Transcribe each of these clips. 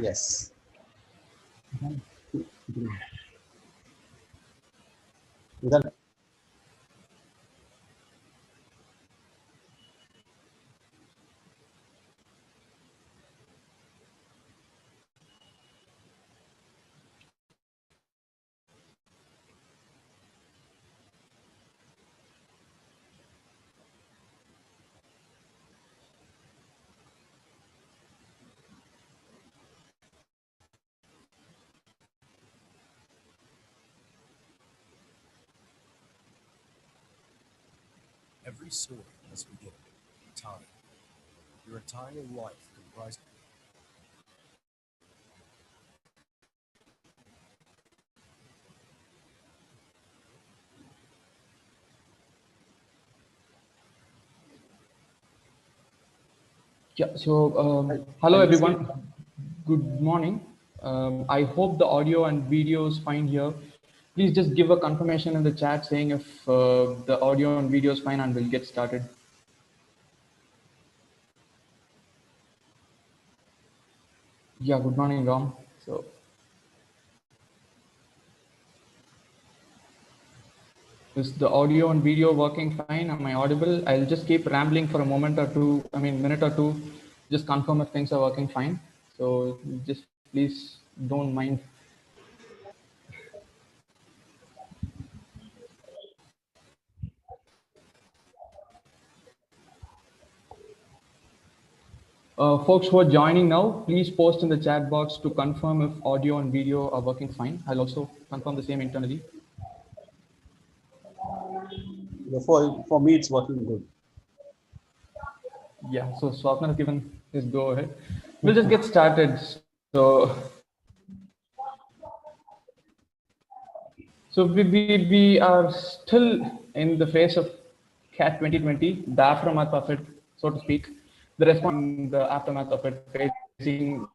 Yes. Then Every story must begin. Time. Your entire life comprised. Yeah, so hello I'll just give, everyone. Good morning. I hope the audio and video is fine here. Please just give a confirmation in the chat saying if the audio and video is fine, and we'll get started. Yeah, good morning, Ram. So, is the audio and video working fine? Am I audible? I'll just keep rambling for a moment or two, minute or two, just confirm if things are working fine. So just please don't mind. Folks who are joining now, please post in the chat box to confirm if audio and video are working fine. I'll also confirm the same internally. for me, it's working good. Yeah, so Swapnil has given his go ahead. We'll just get started. So, we are still in the phase of CAT 2020, the aftermath of it, so to speak. The response, the aftermath of it, facing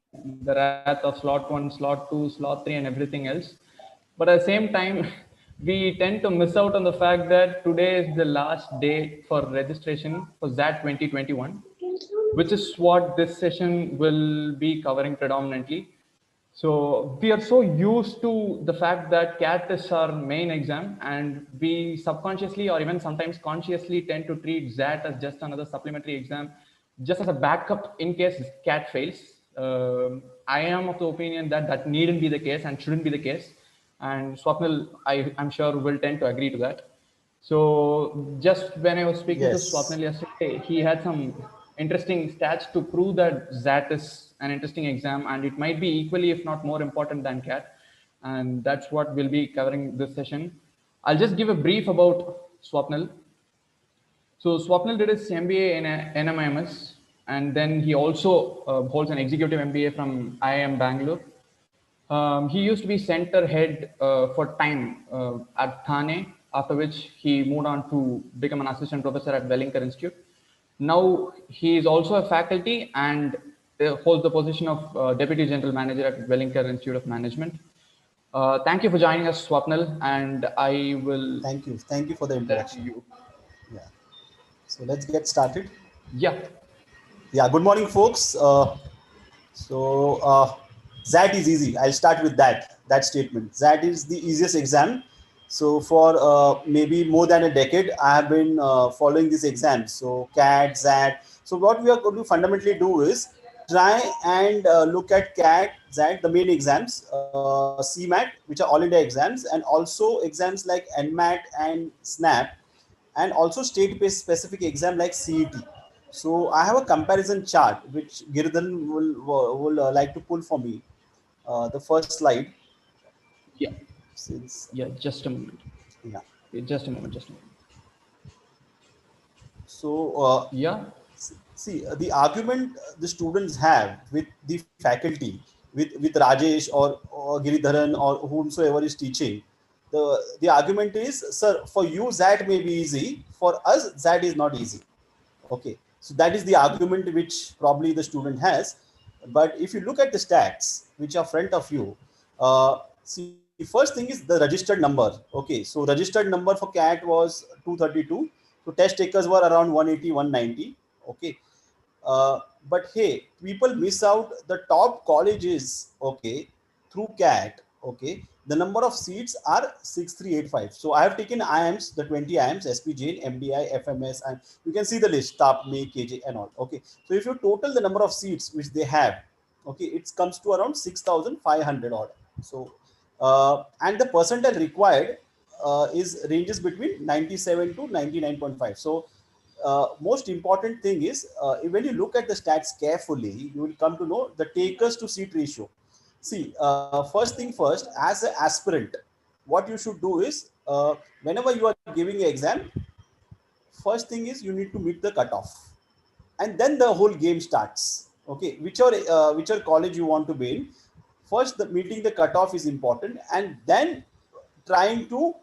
the wrath of slot 1, slot 2, slot 3, and everything else. But at the same time, we tend to miss out on the fact that today is the last day for registration for XAT 2021, which is what this session will be covering predominantly. So we are so used to the fact that CAT is our main exam, and we subconsciously or even sometimes consciously tend to treat XAT as just another supplementary exam, just as a backup in case CAT fails. I am of the opinion that that needn't be the case and shouldn't be the case. And Swapnil, I'm sure, will tend to agree to that. So just when I was speaking to Yes. Swapnil yesterday, he had some interesting stats to prove that XAT is an interesting exam, and it might be equally, if not more important than CAT. And that's what we'll be covering this session. I'll just give a brief about Swapnil. So Swapnil did his MBA in NMIMS, and then he also holds an Executive MBA from IIM Bangalore. He used to be center head for T.I.M.E at Thane, after which he moved on to become an assistant professor at Welingkar Institute. Now he is also a faculty and holds the position of Deputy General Manager at Welingkar Institute of Management. Thank you for joining us, Swapnil, and I will Thank you. Thank you for the let introduction. you. Yeah. So let's get started. Yeah, Yeah. Good morning, folks. XAT is easy. I'll start with that statement. XAT is the easiest exam. So for maybe more than a decade, I have been following this exam. So CAT, XAT. So what we are going to fundamentally do is try and look at CAT, XAT, the main exams, CMAT, which are all India exams, and also exams like NMAT and SNAP, and also state-based specific exam like CET. So I have a comparison chart which Girdhan will like to pull for me. The first slide. yeah, Since yeah. Just a moment. yeah. Just a moment. Just a moment. So Yeah, see the argument the students have with the faculty, with Rajesh or Giridharan or whomsoever is teaching. The argument is, sir, for you that may be easy, for us that is not easy. Okay, so that is the argument which probably the student has. But if you look at the stats which are front of you, see, first thing is the registered number. Okay, so registered number for CAT was 232. So test takers were around 180, 190. Okay, But hey, people miss out the top colleges, okay, through CAT, okay. The number of seats are 6385. So I have taken IIMs, the 20 IIMs, SPJ, MDI, FMS, and you can see the list, T.I.M.E, KJ, and all. Okay. So if you total the number of seats which they have, okay, it comes to around 6,500 odd. So, and the percentile required is ranges between 97 to 99.5. So, most important thing is when you look at the stats carefully, you will come to know the takers to seat ratio. See, first thing first, as an aspirant, what you should do is whenever you are giving an exam, first thing is you need to meet the cutoff, and then the whole game starts. Okay, whichever college you want to be in, first the meeting the cutoff is important, and then trying to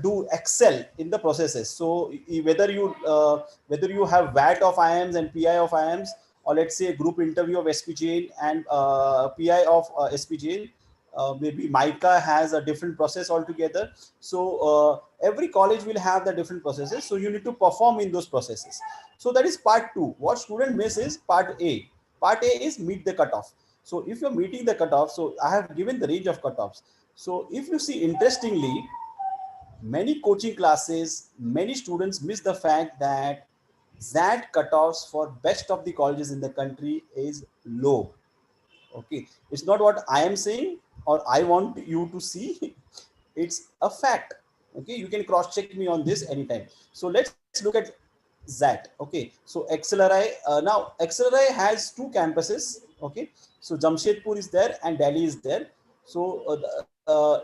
do excel in the processes. So whether you have VAT of IIMs and PI of IIMs, or let's say a group interview of SPJ and PI of SPJ, maybe MICA has a different process altogether. So every college will have the different processes, so you need to perform in those processes. So that is part 2. What student miss is part A. Part A is meet the cutoff. So if you're meeting the cutoff, so I have given the range of cutoffs. So if you see, interestingly, many coaching classes, many students miss the fact that that cutoffs for best of the colleges in the country is low. Okay, it's not what I am saying or I want you to see. It's a fact. Okay, you can cross check me on this anytime. So let's look at XAT. Okay, so XLRI, now XLRI has 2 campuses. Okay, so Jamshedpur is there and Delhi is there. So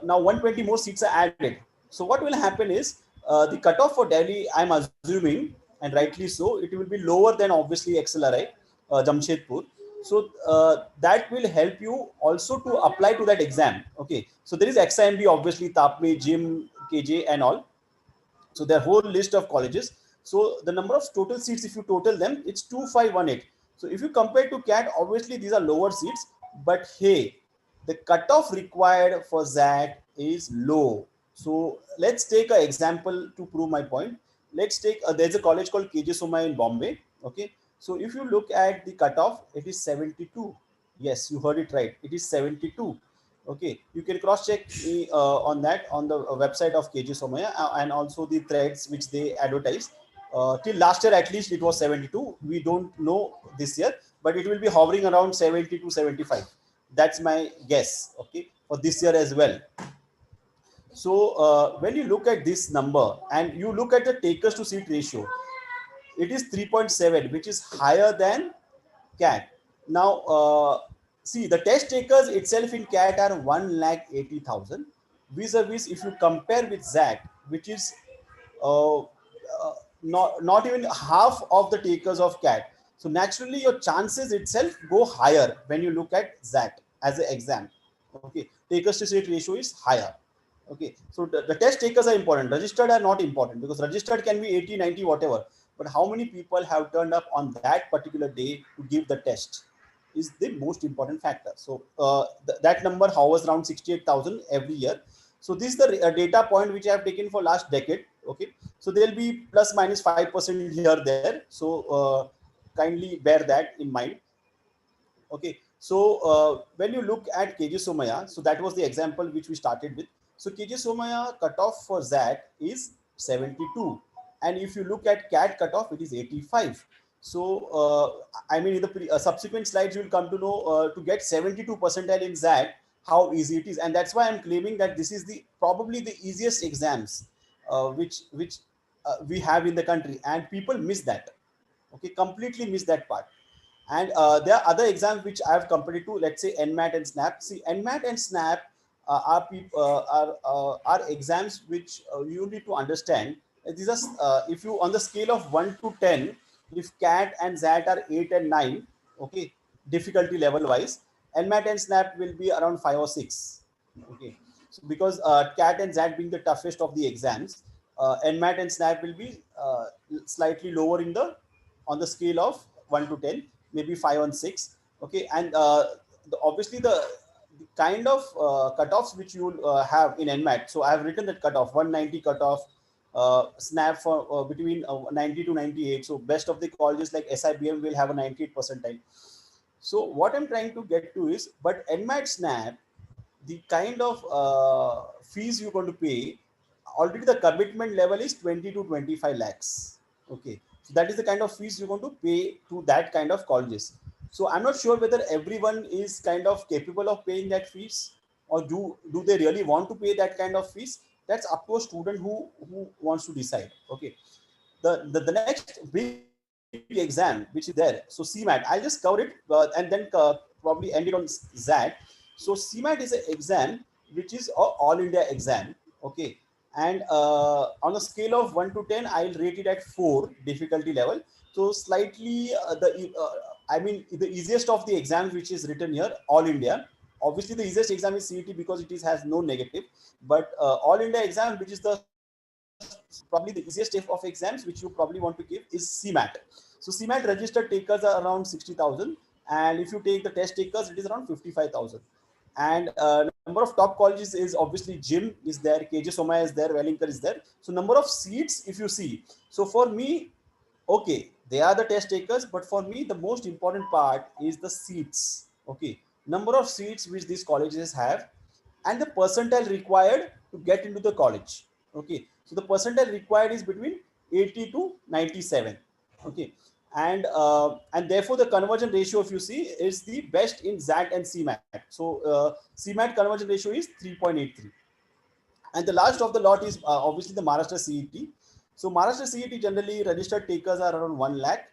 now 120 more seats are added. So what will happen is the cutoff for Delhi, I'm assuming, and rightly so, it will be lower than obviously XLRI, Jamshedpur. So that will help you also to apply to that exam. Okay, so there is XIMB, obviously T.I.M.E, JIM, KJ, and all. So their whole list of colleges. So the number of total seats, if you total them, it's 2518. So if you compare to CAT, obviously these are lower seats, but hey, the cutoff required for that is low. So let's take an example to prove my point. Let's take there's a college called KJ Somaiya in Bombay. Okay, so if you look at the cutoff, it is 72. Yes, you heard it right. It is 72. Okay, you can cross check me on that on the website of KG Somaya, and also the threads which they advertise. Till last year, at least it was 72. We don't know this year, but it will be hovering around 70 to 75. That's my guess. Okay, for this year as well. So when you look at this number and you look at the takers to seat ratio, it is 3.7, which is higher than CAT. Now, see, the test takers itself in CAT are 1,80,000. Vis-a-vis, if you compare with XAT, which is not even half of the takers of CAT. So naturally, your chances itself go higher when you look at XAT as an exam. Okay, takers to seat ratio is higher. Okay, so the test takers are important. Registered are not important, because registered can be 80, 90, whatever. But how many people have turned up on that particular day to give the test is the most important factor. So that number hovers around 68,000 every year. So this is the data point which I have taken for last decade. Okay, so there will be plus minus 5% here there. So kindly bear that in mind. Okay, so when you look at KJ Somaya, so that was the example which we started with. So KJ Somaya cutoff for that is 72, and if you look at CAT cutoff, it is 85. So I mean, in the subsequent slides, you will come to know to get 72 percentile in XAT how easy it is, and that's why I'm claiming that this is the probably the easiest exams which we have in the country, and people miss that. Okay, completely miss that part. And there are other exams which I have compared to, let's say NMAT and SNAP. See, NMAT and SNAP are exams which you need to understand. These are if you on the scale of 1 to 10, if CAT and XAT are 8 and 9, okay, difficulty level wise, NMAT and SNAP will be around 5 or 6. Okay, so because CAT and XAT being the toughest of the exams, NMAT and SNAP will be slightly lower in the on the scale of 1 to 10, maybe 5 and 6. Okay, and obviously the kind of cutoffs which you will have in NMAT. So I have written that cutoff 190 cutoff, snap for between 90 to 98. So best of the colleges like SIBM will have a 98 percentile. So what I'm trying to get to is, but NMAT snap, the kind of fees you're going to pay, already the commitment level is 20 to 25 lakhs. Okay, so that is the kind of fees you're going to pay to that kind of colleges. So I'm not sure whether everyone is kind of capable of paying that fees, or do they really want to pay that kind of fees. That's up to a student who wants to decide. Okay, the next big exam which is there, so CMAT, I'll just cover it and then probably end it on ZAT. So CMAT is an exam which is a all India exam. Okay, and on a scale of 1 to 10, I'll rate it at 4 difficulty level. So slightly I mean the easiest of the exams which is written here, all India. Obviously the easiest exam is CET because it is has no negative, but all India exam, which is the probably the easiest type of exams which you probably want to give, is CMAT. So CMAT registered takers are around 60,000, and if you take the test takers, it is around 55,000. And number of top colleges is obviously JIM is there, KJ Soma is there, Welingkar is there. So number of seats, if you see, so for me, okay, they are the test takers, but for me the most important part is the seats. Okay, number of seats which these colleges have, and the percentile required to get into the college. Okay, so the percentile required is between 80 to 97. Okay, and therefore the conversion ratio, if you see, is the best in ZAT and CMAT. So CMAT conversion ratio is 3.83. And the last of the lot is obviously the Maharashtra CET. So Maharashtra CET generally registered takers are around 1 lakh.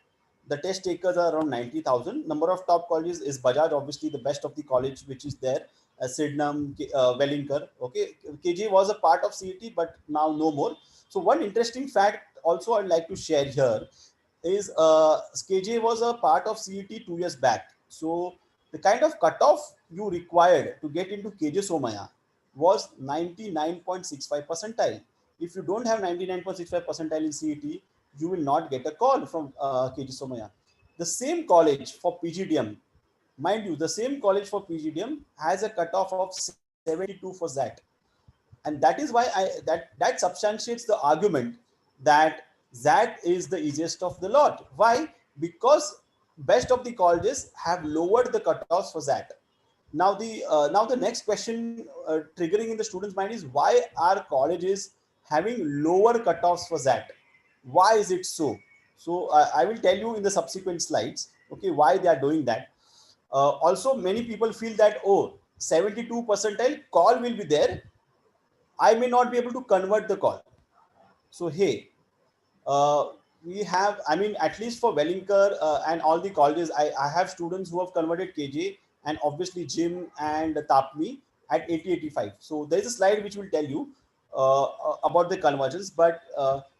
The test takers are around 90,000. Number of top colleges is Bajaj, obviously the best of the college which is there. Sydenham, Welingkar. Okay, KJ was a part of CET, but now no more. So one interesting fact also I'd like to share here is KJ was a part of CET 2 years back. So the kind of cutoff you required to get into KJ Somaya was 99.65 percentile. If you don't have 99.65 percentile in CET, you will not get a call from KG Somaya. The same college for PGDM, mind you, the same college for PGDM has a cutoff of 72 for ZAT. And that is why that substantiates the argument that ZAT is the easiest of the lot. Why? Because best of the colleges have lowered the cutoffs for ZAT. Now the next question triggering in the student's mind is, why are colleges having lower cutoffs for ZAT? Why is it so? So I will tell you in the subsequent slides, okay, why they are doing that. Also, many people feel that, oh, 72 percentile call will be there, I may not be able to convert the call. So hey, uh, we have, I mean, at least for Welingkar and all the colleges, I have students who have converted KJ and obviously JIM and TAPME at 80-85. So there's a slide which will tell you about the conversions. But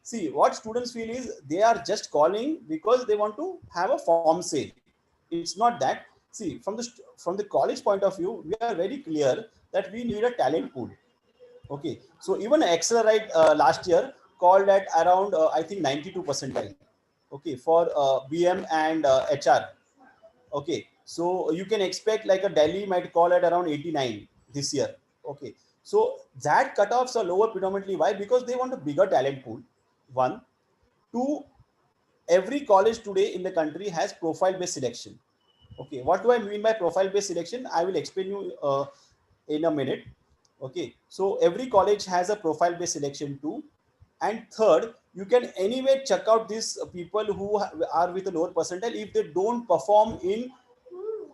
see, what students feel is they are just calling because they want to have a form sale. It's not that. See, from the college point of view, we are very clear that we need a talent pool. Okay, so even Accelerate last year called at around I think 92 percentile. Okay, for BM and HR. Okay, so you can expect like a Delhi might call at around 89 this year. Okay, so that cutoffs are lower predominantly. Why? Because they want a bigger talent pool. One, two. Every college today in the country has profile-based selection. Okay, what do I mean by profile-based selection? I will explain you in a minute. Okay, so every college has a profile-based selection too. And third, you can anyway check out these people who are with a lower percentile if they don't perform in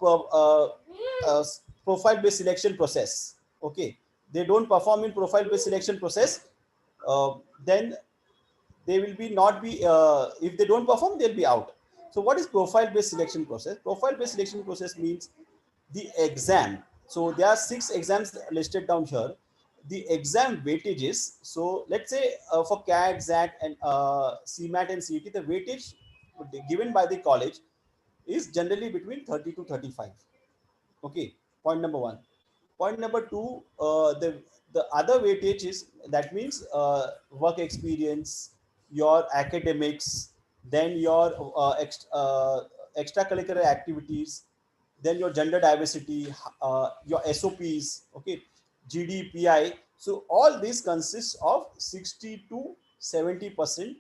uh, uh, profile-based selection process. Okay, they don't perform in profile-based selection process, then they will be not be if they don't perform, they'll be out. So what is profile based selection process? Profile based selection process means the exam. So there are 6 exams listed down here. The exam weightages, so let's say for CAT, ZAT and CMAT and CET, the weightage given by the college is generally between 30 to 35. Okay, point number one. Point number two, the other weightage is, that means work experience, your academics, then your extracurricular activities, then your gender diversity, your SOPs, okay, GDPI. So all this consists of 60 to 70%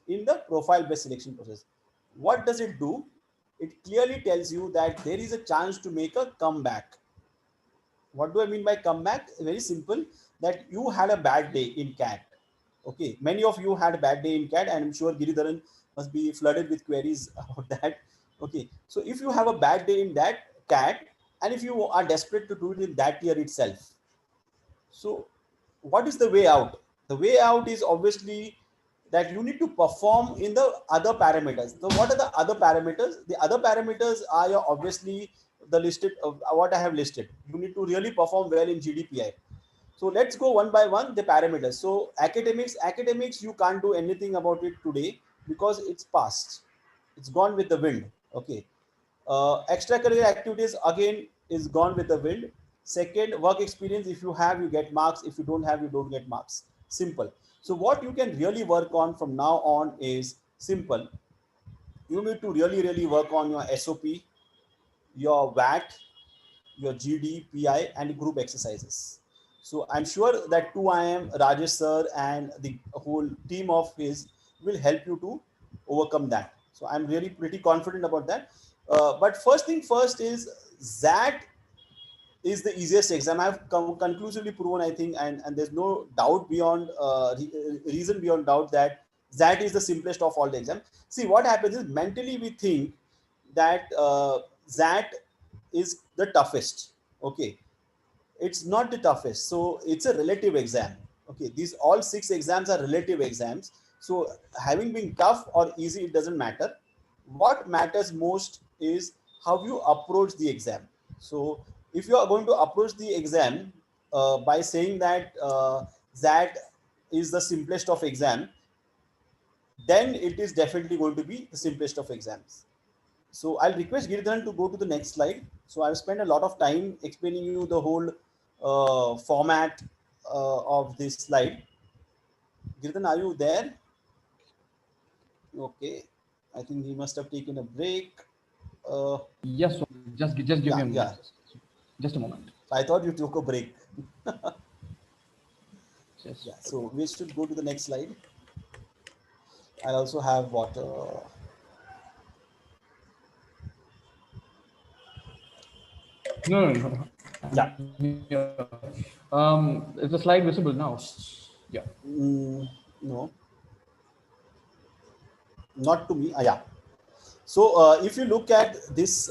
in the profile based selection process. What does it do? It clearly tells you that there is a chance to make a comeback. What do I mean by comeback? Very simple, that you had a bad day in CAT. Okay, many of you had a bad day in CAT, and I'm sure Giridharan must be flooded with queries about that. Okay, so if you have a bad day in that CAT, and if you are desperate to do it in that year itself, so what is the way out? The way out is obviously that you need to perform in the other parameters. So what are the other parameters? The other parameters are your obviously the listed what I have listed. You need to really perform well in GDPI. So let's go one by one the parameters. So academics, you can't do anything about it today because it's past. It's gone with the wind. Okay. Extracurricular activities again is gone with the wind. Second, work experience. If you have, you get marks. If you don't have, you don't get marks. Simple. So what you can really work on from now on is simple. You need to really work on your SOP, your VAT, your GD, PI, and group exercises. So I'm sure that 2IM, Rajesh sir, and the whole team of his will help you to overcome that. So I'm really pretty confident about that. But first thing first is that is the easiest exam. I've conclusively proven, I think, and there's no doubt beyond reason beyond doubt that that is the simplest of all the exams. See, what happens is mentally we think that that is the toughest. Okay, it's not the toughest. So it's a relative exam. Okay, these all 6 exams are relative exams. So having been tough or easy, it doesn't matter. What matters most is how you approach the exam. So if you are going to approach the exam by saying that that is the simplest of exam, then it is definitely going to be the simplest of exams. So I'll request Girdhan to go to the next slide. So I've spent a lot of time explaining you the whole format of this slide. Girdhan, are you there? Okay. I think he must have taken a break. Yes, just give me Yeah, a yeah. minute. Just a moment. I thought you took a break. Just Yeah. So we should go to the next slide. I also have water. no. Yeah. Is the slide visible now? Yeah. No, not to me. Yeah. So if you look at this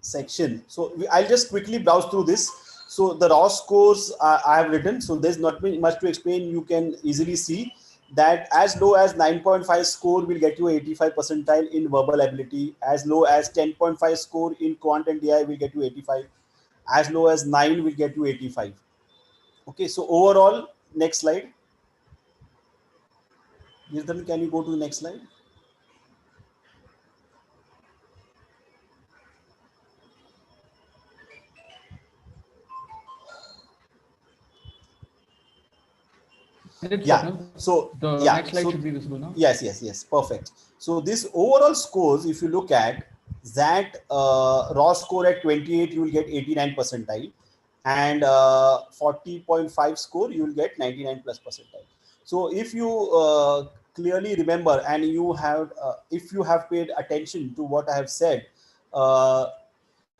section, so I'll just quickly browse through this. So the raw scores I have written. So there's not much to explain. You can easily see that as low as 9.5 score will get you 85 percentile in verbal ability. As low as 10.5 score in quant and DI will get you 85. As low as 9 will get you 85. Okay. So overall, next slide. Nirdan, can you go to the next slide? Yeah. So The yeah. next slide So should be visible now. yes. Perfect. So this overall scores, if you look at that raw score at 28, you will get 89 percentile, and 40.5 score, you will get 99 plus percentile. So if you clearly remember, and you have, if you have paid attention to what I have said, uh,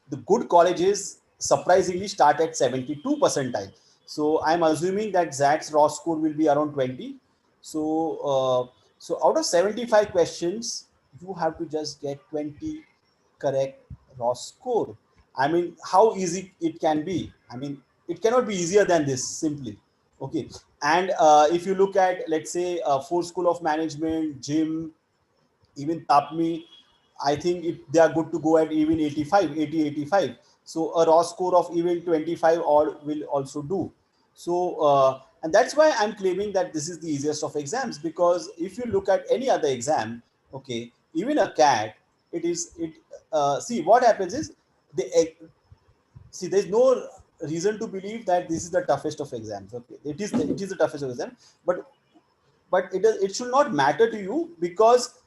the good colleges surprisingly start at 72 percentile. So I'm assuming that Zach's raw score will be around 20. So so out of 75 questions, you have to just get 20 correct raw score. I mean, how easy it can be? I mean, it cannot be easier than this simply. Okay. And if you look at, let's say, Four School of Management, Jim, even T.I.M.E, I think they are good to go at even 85, 80, 85. So a raw score of even 25 or will also do. So and that's why I'm claiming that this is the easiest of exams, because if you look at any other exam, okay, even a CAT, it is it. See what happens is the see there's no reason to believe that this is the toughest of exams. Okay, it is the toughest of exam, but it should not matter to you, because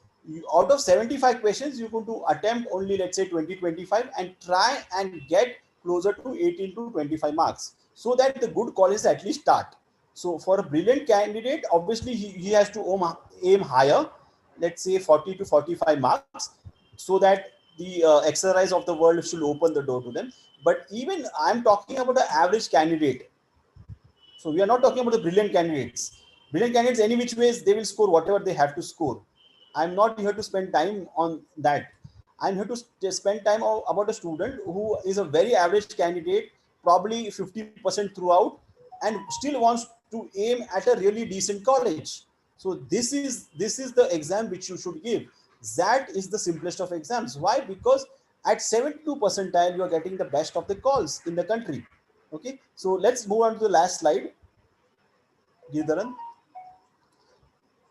out of 75 questions you're going to attempt only, let's say, 20-25, and try and get closer to 18 to 25 marks, so that the good colleges at least start. So for a brilliant candidate, obviously he has to aim higher, let's say 40 to 45 marks, so that the exercise of the world should open the door to them. But even I'm talking about the average candidate. So we are not talking about the brilliant candidates. Brilliant candidates, any which ways, they will score whatever they have to score. I'm not here to spend time on that. I'm here to spend time about a student who is a very average candidate, probably 50% throughout, and still wants to aim at a really decent college. So this is the exam which you should give. That is the simplest of exams. Why? Because at 72 percentile, you are getting the best of the calls in the country. Okay, so let's move on to the last slide, Girdharan.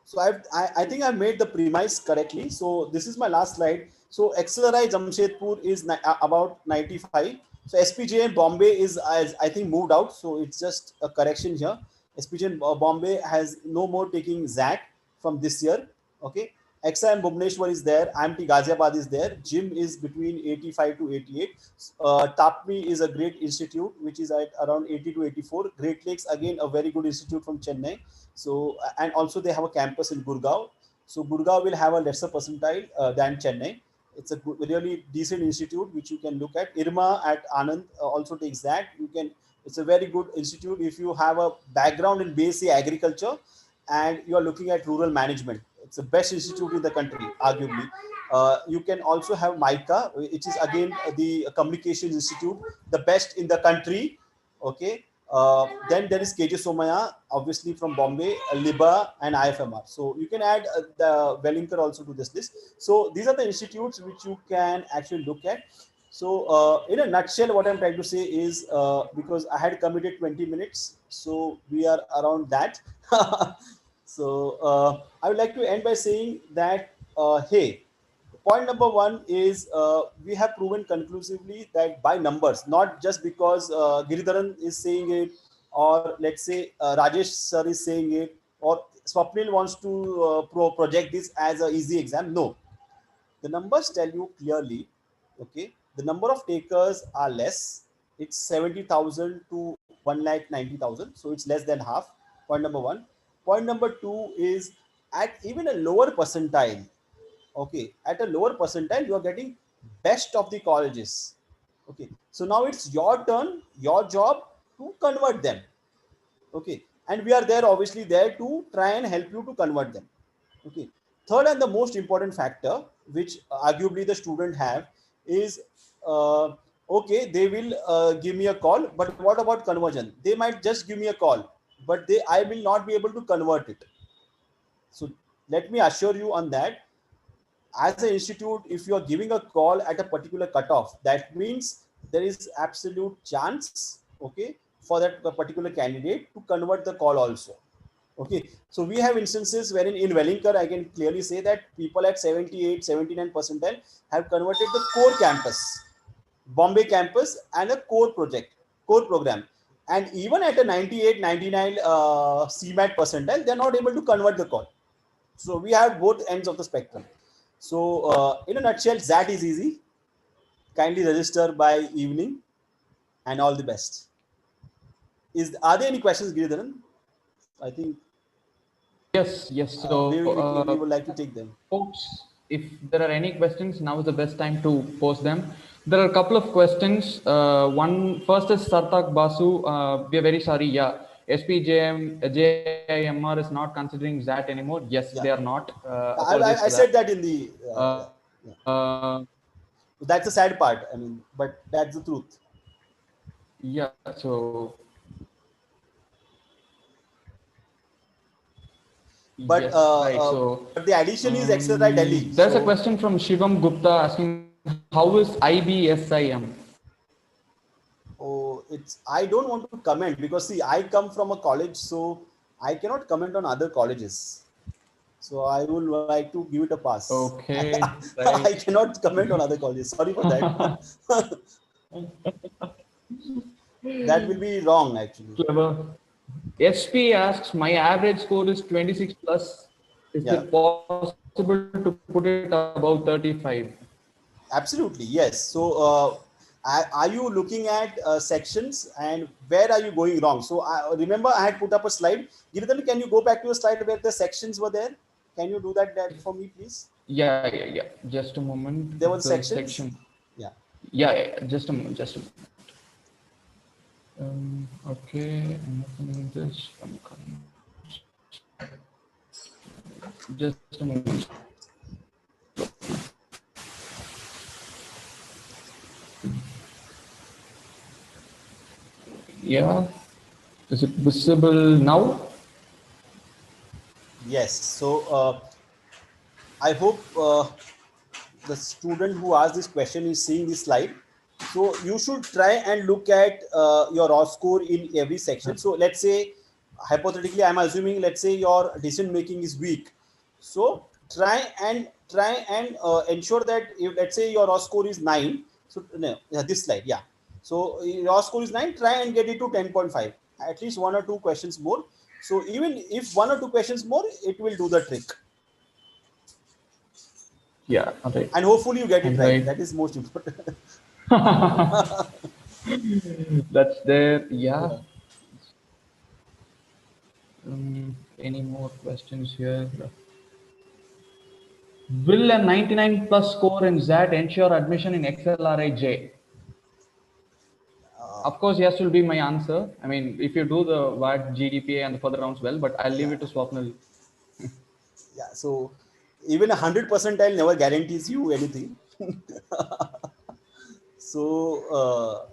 So I think I've made the premise correctly. So this is my last slide. So XLRI Jamshedpur is about 95. So SPJM Bombay is, I think, moved out. So it's just a correction here. SPJM Bombay has no more taking XAT from this year. Okay. XIM Bhubaneswar is there. IMT Ghaziabad is there. GYM is between 85 to 88. TAPME is a great institute, which is at around 80 to 84. Great Lakes, again, a very good institute from Chennai. So, and also they have a campus in Gurgaon. So Gurgaon will have a lesser percentile than Chennai. It's a really decent institute which you can look at. IRMA at Anand also takes that. You can. It's a very good institute if you have a background in basic agriculture and you are looking at rural management. It's the best institute in the country, arguably. You can also have MICA, which is again the Communications Institute, the best in the country. Okay. Then there is KJ Somaya, obviously from Bombay, LIBA, and IFMR. So you can add the Welingkar also to this list. So these are the institutes which you can actually look at. So in a nutshell, what I'm trying to say is, because I had committed 20 minutes, so we are around that. So I would like to end by saying that, hey, point number one is, we have proven conclusively that by numbers, not just because Giridharan is saying it, or let's say Rajesh sir is saying it, or Swapnil wants to project this as an easy exam. No, the numbers tell you clearly. Okay, the number of takers are less. It's 70,000 to 1,90,000, so it's less than half. Point number one. Point number two is, at even a lower percentile, okay, at a lower percentile, you are getting best of the colleges. Okay, so now it's your turn, your job to convert them. Okay, and we are there, obviously there to try and help you to convert them. Okay, third and the most important factor which arguably the student have is, okay, they will give me a call, but what about conversion? They might just give me a call, but I will not be able to convert it. So let me assure you on that, as an institute, if you are giving a call at a particular cutoff, that means there is absolute chance, okay, for that particular candidate to convert the call also. Okay, so we have instances wherein in Welingkar, I can clearly say that people at 78, 79 percentile have converted the core campus, Bombay campus, and a core program. And even at a 98, 99 CMAT percentile, they are not able to convert the call. So we have both ends of the spectrum. So in a nutshell, that is easy. Kindly register by evening, and all the best. Are there any questions, Giridharan? I think Yes, yes. we would like to take them. Folks, if there are any questions, now is the best time to post them. There are a couple of questions. One first is Sartak Basu. We are very sorry. Yeah, JIMR is not considering XAT anymore. Yes, they are not. I said that in the. That's the sad part. I mean, but that's the truth. Yeah. So. But yes, right. So but the addition is XRI Delhi. There's a question from Shivam Gupta asking, how is IBSIM? Oh, I don't want to comment, because see, I come from a college, so I cannot comment on other colleges. So I would like to give it a pass. Okay. Right. I cannot comment on other colleges. Sorry for that. That will be wrong, actually. Clever. SP asks, my average score is 26 plus. Is it possible to put it above 35? Absolutely, yes. So are you looking at sections, and where are you going wrong? So remember I had put up a slide. Giridhar, can you go back to a slide where the sections were there? Can you do that for me, please? Yeah. Just a moment. There were The sections. section. Yeah. Yeah. Just a moment. Okay. I'm opening this. Just a moment. Yeah. Is it visible now? Yes. So I hope the student who asked this question is seeing this slide. So you should try and look at your raw score in every section. So let's say, hypothetically, I'm assuming, let's say your decision making is weak. So try and ensure that, if let's say your raw score is 9. So no, yeah, this slide, yeah. So raw score is 9. Try and get it to 10.5. At least one or two questions more. So even if one or two questions more, it will do the trick. Yeah. Okay. And hopefully you get it And right. right. That is most important. That's there. Yeah. Yeah. Any more questions here? Will a 99 plus score in XAT ensure admission in XLRIJ? Of course, yes will be my answer. I mean, if you do the WAT, GDPA and the further rounds well, but I'll leave Yeah. it to Swapnil. Yeah. So even 100 percentile never guarantees you anything. So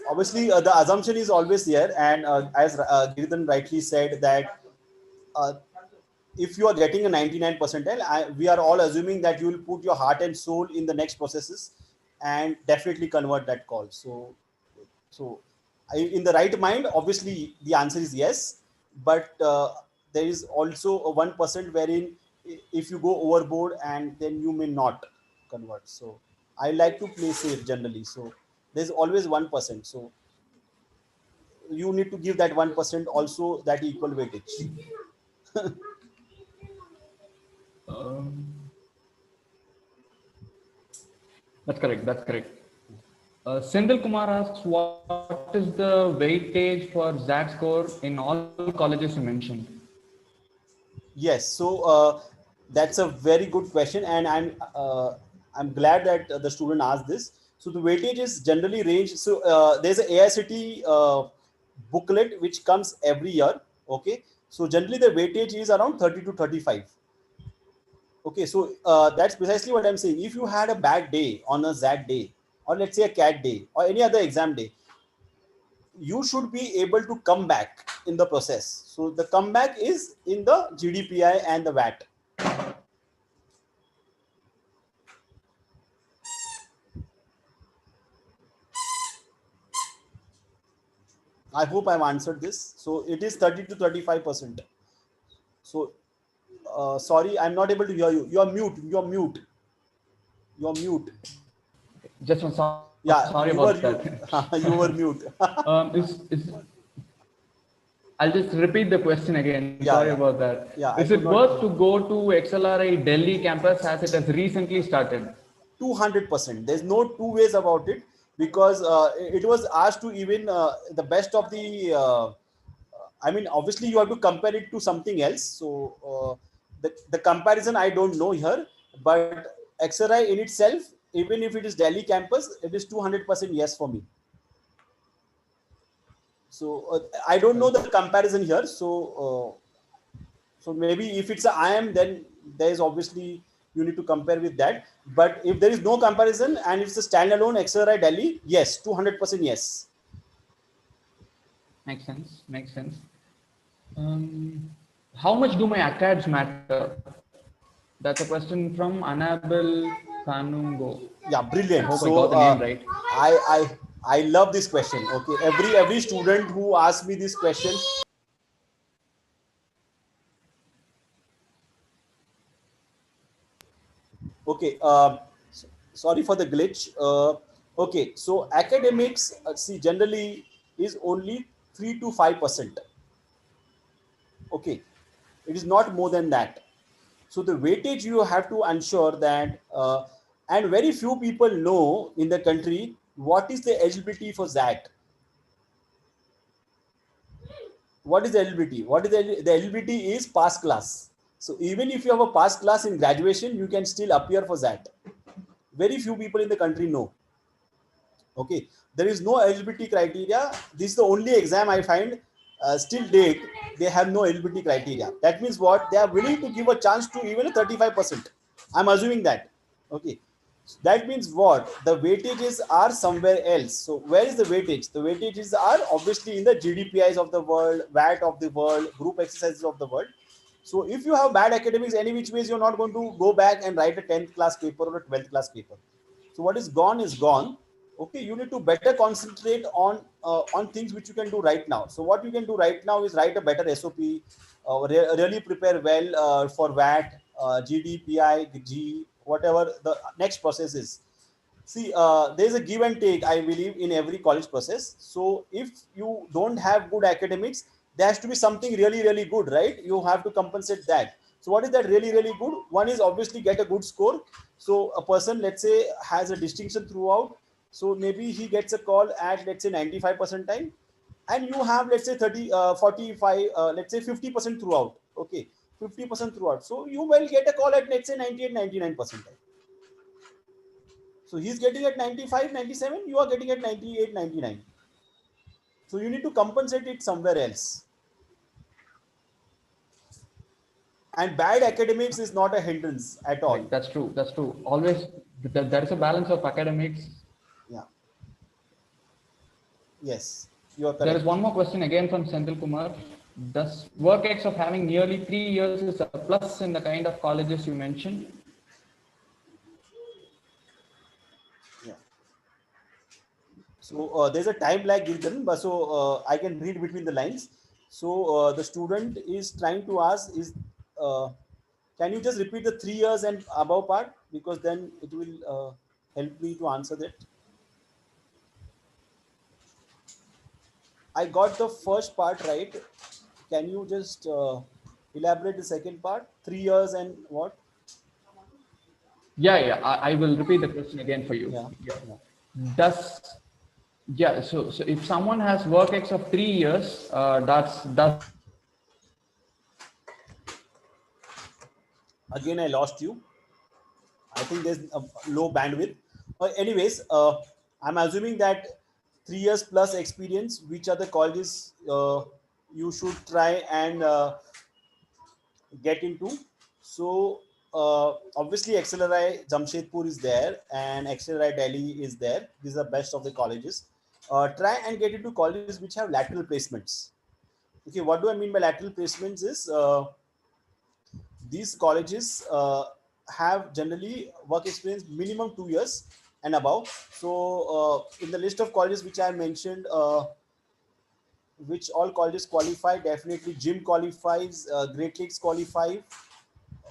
obviously the assumption is always there, and as Giridhan rightly said that uh, if you are getting a 99 percentile, we are all assuming that you will put your heart and soul in the next processes and definitely convert that call. So in the right mind, obviously the answer is yes, but there is also a 1% wherein if you go overboard, and then you may not convert. So I like to play safe generally. So there's always 1%. So you need to give that 1% also that equal weightage. Um, that's correct. Sendil Kumar asks, what is the weightage for XAT score in all colleges you mentioned? Yes, so that's a very good question, and I'm glad that the student asked this. So the weightage is generally range. So there's a AICT booklet which comes every year. Okay, so generally the weightage is around 30 to 35. Okay, so that's precisely what I'm saying. If you had a bad day on a ZAT day, or let's say a CAT day, or any other exam day, you should be able to come back in the process. So the comeback is in the GDPI and the VAT. I hope I've answered this. So it is 30 to 35%. So sorry, I'm not able to hear you. You're mute. You're mute. You're mute. Just one, Yeah, sorry you were about you. that. You were mute. Is I'll just repeat the question again. Yeah, Sorry yeah, about that. yeah. I Is could it not. worth to go to XLRI Delhi campus as it has recently started? 200%. There's no two ways about it, because it was asked to even the best of the. I mean, obviously, you have to compare it to something else. So the comparison I don't know here, but XRI in itself, even if it is Delhi campus, it is 200% yes for me. So I don't know the comparison here. So maybe if it's a IM, then there is obviously you need to compare with that. But if there is no comparison and it's a standalone XRI Delhi, yes, 200% yes. Makes sense. Makes sense. How much do my ACADs matter? That's a question from Annabel Kanungo. Yeah, I brilliant. hope I So got the name right. I love this question. Okay, every student who asks me this question. Okay, sorry for the glitch. Okay, so academics, see, generally is only 3 to 5%. Okay, it is not more than that. So the weightage you have to ensure that, and very few people know in the country What is the eligibility for that? What is the eligibility? What is the eligibility is pass class. So even if you have a pass class in graduation, you can still appear for that. Very few people in the country know. Okay, there is no eligibility criteria. This is the only exam I find still date they have no eligibility criteria. That means what? They are willing to give a chance to even a 35%. I'm assuming that. Okay, that means what? The weightages are somewhere else. So where is the weightage? The weightages are obviously in the GDPIs of the world, VAT of the world, group exercises of the world. So if you have bad academics, any which ways, you're not going to go back and write a 10th class paper or a 12th class paper. So what is gone is gone. Okay, you need to better concentrate on things which you can do right now. So what you can do right now is write a better SOP, really prepare well for VAT, GDPI, G, whatever the next process is. See, there's a give and take, I believe, in every college process. So if you don't have good academics, there has to be something really, really good, right? You have to compensate that. So what is that really, really good? One is obviously get a good score. So a person, let's say, has a distinction throughout. So maybe he gets a call at, let's say, 95 percentile, and you have, let's say, 30, 45, let's say 50% throughout. Okay, 50% throughout. So you will get a call at, let's say, 98, 99 percentile. So he's getting at 95, 97, you are getting at 98, 99. So you need to compensate it somewhere else. And bad academics is not a hindrance at all. Right, that's true. That's true. Always, there is a balance of academics. Yeah. Yes, you are There is correct. one more question again from Senthil Kumar. Does work X of having nearly 3 years is a plus in the kind of colleges you mentioned? Yeah. So there's a time lag, Girdhan, but so I can read between the lines. So the student is trying to ask is, uh, can you just repeat the 3 years and above part, because then it will help me to answer that. I got the first part right. Can you just elaborate the second part? 3 years and what? Yeah, yeah. I will repeat the question again for you. Yeah, Yeah. yeah. Does Yeah, so if someone has work X of 3 years, that's Again, I lost you. I think there's a low bandwidth. Anyways, I'm assuming that 3 years plus experience, which are the colleges you should try and get into. So obviously XLRI Jamshedpur is there and XLRI Delhi is there. These are best of the colleges. Try and get into colleges which have lateral placements. Okay, what do I mean by lateral placements is these colleges have generally work experience minimum 2 years and above. So in the list of colleges which I mentioned, which all colleges qualify, definitely Gym qualifies, Great Lakes qualify.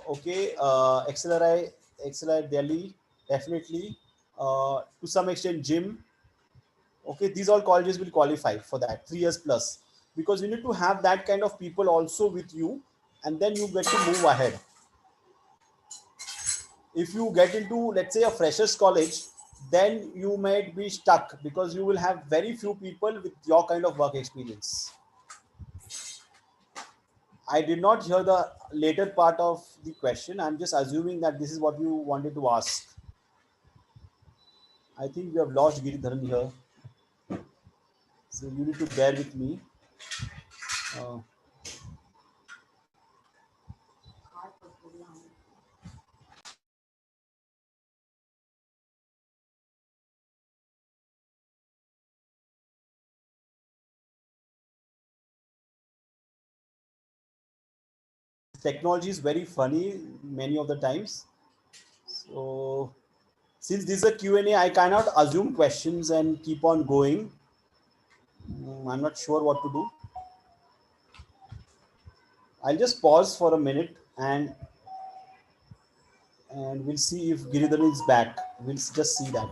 Okay, XLRI Delhi, definitely. To some extent, Gym. Okay, these all colleges will qualify for that 3 years plus, because you need to have that kind of people also with you, and then you get to move ahead. If you get into, let's say, a freshers college, then you might be stuck because you will have very few people with your kind of work experience. I did not hear the later part of the question. I'm just assuming that this is what you wanted to ask. I think we have lost Giridharan here, so you need to bear with me. uh, Technology is very funny many of the times. So since this is a Q&A, I cannot assume questions and keep on going. I'm not sure what to do. I'll just pause for a minute, and we'll see if Giridhar is back. We'll just see that.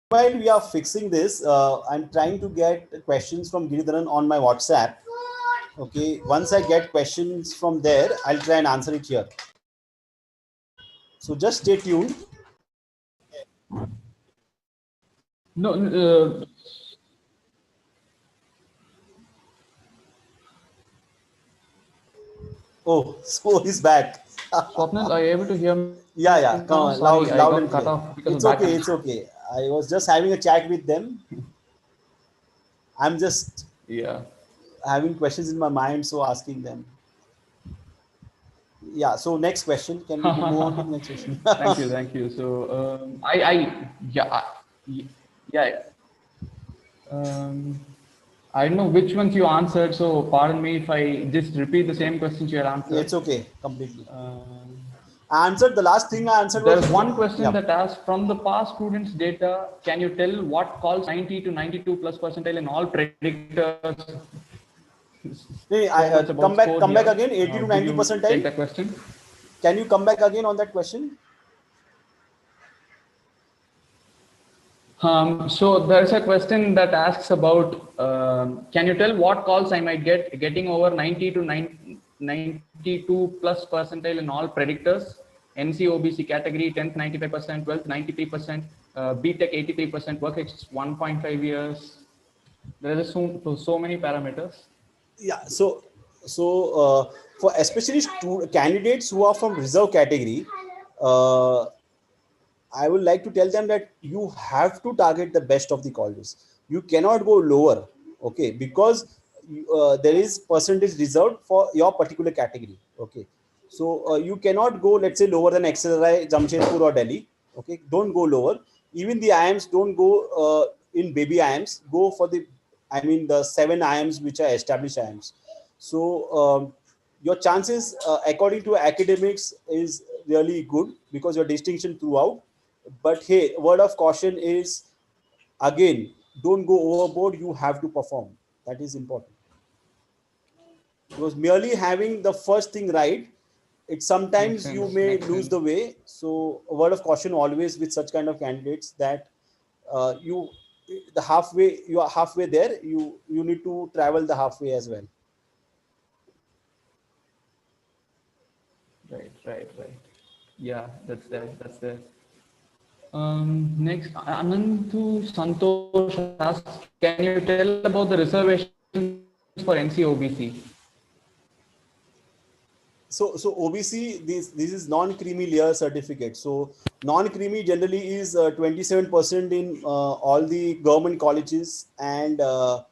While we are fixing this, I'm trying to get questions from Giridharan on my WhatsApp. Okay, once I get questions from there, I'll try and answer it here. So just stay tuned. No, Oh, so he's back. Swapnil, are you able to hear me Yeah, now? yeah, come Sorry, on, I loud, got loud cut and off clear. because of bad It's connection. okay, it's okay. I was just having a chat with them. I'm just Yeah. having questions in my mind, so asking them. Yeah. So next question. Can we move on to the next question? Thank you, thank you. So, yeah, yeah. Um, I don't know which ones you answered, so pardon me if I just repeat the same questions you had answered. It's okay, completely. Um, I answered the last thing I answered was There's one question yeah. that asks, from the past students' data, can you tell what calls 90 to 92 plus percentile in all predictors? Hey, So much about score come back here. again. 80 to Would 90 you take percentile. that question? Can you come back again on that question? So there's a question that asks about, can you tell what calls I might get getting over 90 to 92 plus percentile in all predictors? NC OBC category, 10th 95%, 12th 93%, BTech 83%, work ex 1.5 years. There is so many parameters. Yeah. For especially candidates who are from reserve category, uh, I would like to tell them that you have to target the best of the colleges. You cannot go lower, okay, because there is percentage reserved for your particular category, okay. So you cannot go, let's say, lower than XLI, Jamshedpur or Delhi, okay. Don't go lower. Even the IIMs don't go in baby IIMs. Go for the, I mean, the 7 IIMs which are established IIMs. So your chances, according to academics, is really good because your distinction throughout. But hey, word of caution is, again, don't go overboard. You have to perform. That is important, because merely having the first thing right, it Makes sometimes you sense. may Makes lose sense. the way. So a word of caution always with such kind of candidates, that you the halfway, you are halfway there, you need to travel the halfway as well. Right, right, right. Yeah, that's there. That's there. Next, Anantu Santosh asks, can you tell about the reservations for NCOBC? So OBC, this is non-creamy layer certificate. So non-creamy generally is 27% in all the government colleges, and I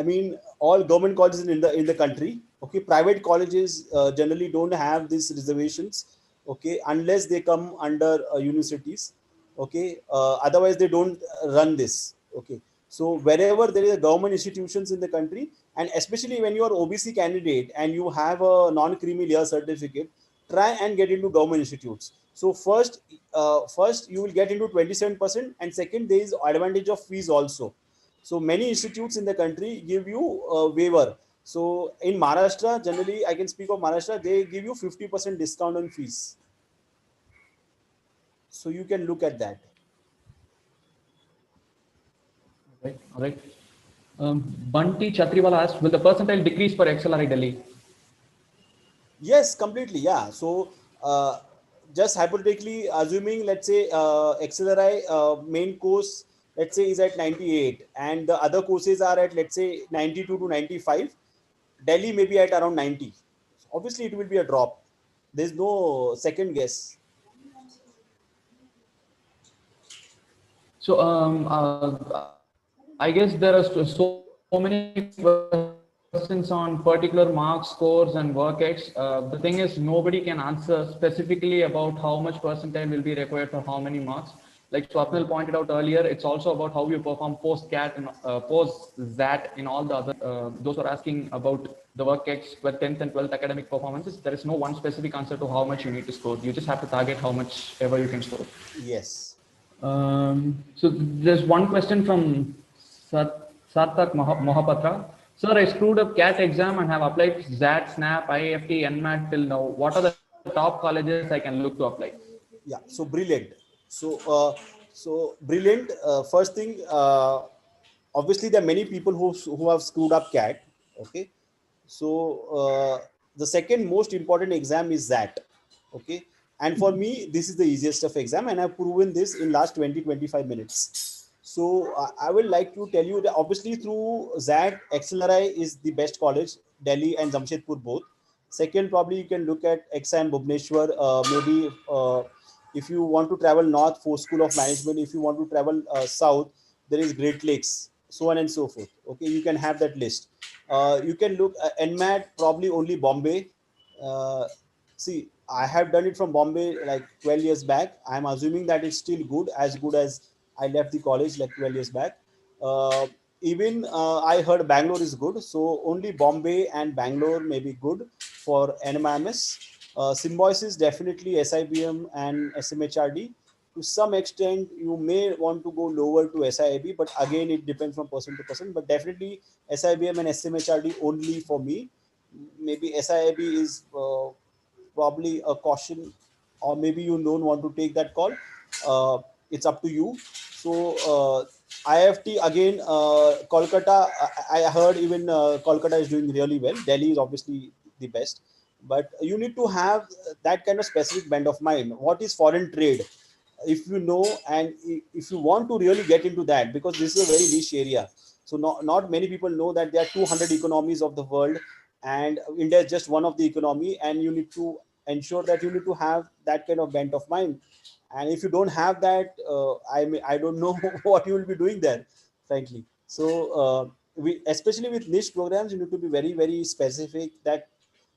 mean, all government colleges in the country. Okay, private colleges generally don't have these reservations. Okay, unless they come under universities. Okay, otherwise they don't run this. Okay, so wherever there is a government institutions in the country, and especially when you are OBC candidate and you have a non-creamy layer certificate, try and get into government institutes. So first you will get into 27%, and second, there is advantage of fees also. So many institutes in the country give you a waiver. So in Maharashtra, generally, I can speak of Maharashtra, they give you 50% discount on fees. So you can look at that. Right, all right. Bunty Chatriwala asks, will the percentile decrease for XLRI Delhi? Yes, completely. Yeah. So just hypothetically assuming, let's say, XLRI main course, let's say, is at 98, and the other courses are at, let's say, 92 to 95. Delhi may be at around 90. Obviously, it will be a drop. There's no second guess. So I guess there are so many questions on particular marks, scores, and work X. The thing is, nobody can answer specifically about how much percentile will be required for how many marks. Like Swapnil pointed out earlier, it's also about how you perform post CAT and post ZAT in all the other. Those are asking about the work X, 10th and 12th academic performances. There is no one specific answer to how much you need to score. You just have to target how much ever you can score. Yes. So there's one question from Sarthak Mohapatra. Sir, I screwed up CAT exam and have applied ZAT, SNAP, IIFT, NMAT till now. What are the top colleges I can look to apply? Yeah, so brilliant. So So brilliant. First thing, obviously there are many people who have screwed up CAT. Okay, so the second most important exam is that. Okay, and for me this is the easiest of exam, and I've proven this in last 20-25 minutes. So I will like to tell you that obviously through ZAT, XLRI is the best college, Delhi and Jamshedpur both. Second, probably you can look at XAM Bhubaneswar. Maybe if you want to travel north, for School of Management. If you want to travel south, there is Great Lakes, so on and so forth. Okay, you can have that list. You can look NMAT, probably only Bombay. Uh, See, I have done it from Bombay like 12 years back. I'm assuming that it's still good, as good as I left the college like 12 years back. Uh, Even I heard Bangalore is good. So only Bombay and Bangalore may be good for NMIMS. Symbiosis definitely SIBM and SMHRD. To some extent, you may want to go lower to SIIB, but again, it depends from person to person. But definitely SIBM and SMHRD only for me. Maybe SIIB is probably a caution, or maybe you don't want to take that call. It's up to you. So IFT again, Kolkata, I heard even Kolkata is doing really well. Delhi is obviously the best, but you need to have that kind of specific bend of mind. What is foreign trade? If you know, and if you want to really get into that, because this is a very niche area. So not many people know that there are 200 economies of the world, and India is just one of the economy, and you need to ensure that you need to have that kind of bent of mind. And if you don't have that, I don't know what you will be doing there, frankly. So we, especially with niche programs, you need to be very very specific, that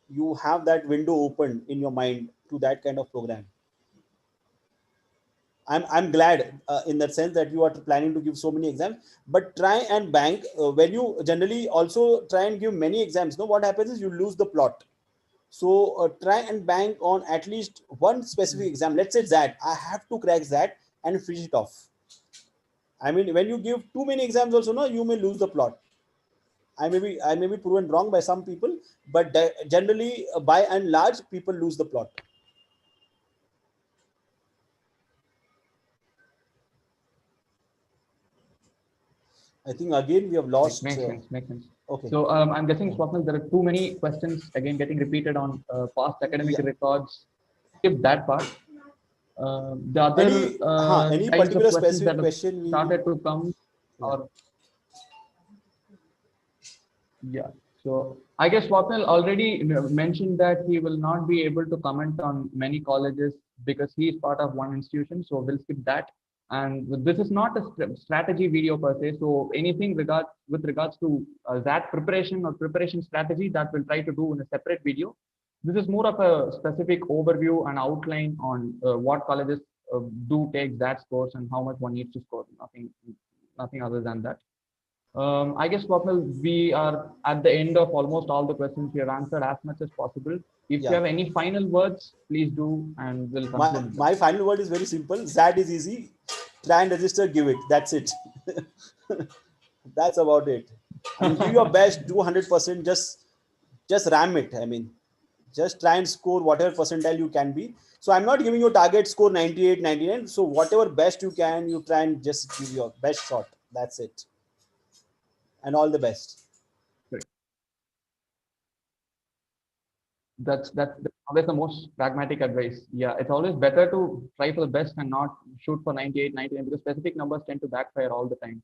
you have that window open in your mind to that kind of program. I'm glad in that sense that you are planning to give so many exams, but try and bank when you generally also try and give many exams. No, what happens is you lose the plot. So try and bank on at least one specific exam. Let's say that I have to crack that and finish it off. I mean, when you give too many exams, also no, you may lose the plot. I may be proven wrong by some people, but generally, by and large, people lose the plot. I think again we have lost. Makes sense. Makes sense. Okay. So I'm guessing, Yeah. Swapnil, there are too many questions again getting repeated on past academic Yeah. records. Skip that part. The other Any kinds of particular questions that specific have question we? started to come Yeah. are, yeah. So I guess Swapnil already mentioned that he will not be able to comment on many colleges because he is part of one institution. So we'll skip that. And this is not a strategy video per se. So anything with regards to that preparation or preparation strategy, that we'll try to do in a separate video. This is more of a specific overview and outline on what colleges do take that scores and how much one needs to score. Nothing other than that. I guess, Swapnil, we are at the end of almost all the questions. We have answered as much as possible. If you Yeah. have any final words, please do, and we'll My conclude. my final word is very simple. ZAD is easy. Try and register, give it. That's it. That's about it. I mean, give your best, do 100%. Just ram it. I mean, just try and score whatever percentile you can be. So I'm not giving you a target score 98, 99. So whatever best you can, you try and just give your best shot. That's it. And all the best. Correct. That's always the most pragmatic advice. Yeah, it's always better to try for the best and not shoot for 98, 99 because specific numbers tend to backfire all the time.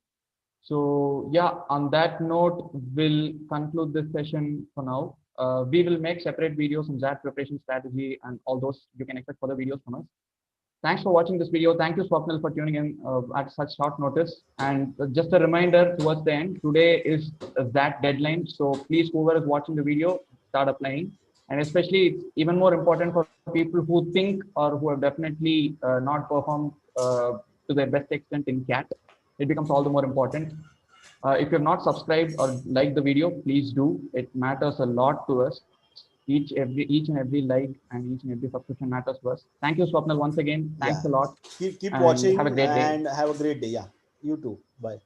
So yeah, on that note, we'll conclude this session for now. We will make separate videos on that preparation strategy and all those. You can expect further videos from us. Thanks for watching this video. Thank you, Swapnil, for tuning in at such short notice. And just a reminder towards the end, today is that deadline. So please, whoever is watching the video, start applying. And especially, it's even more important for people who think or who have definitely not performed to their best extent in CAT. It becomes all the more important. If you're not subscribed or liked the video, please do. It matters a lot to us. Each and every like and each and every subscription matters to us. Thank you, Swapnil, once again. Thanks Yeah. a lot Keep and have a watching great day. and have a great day. Yeah. You too. Bye.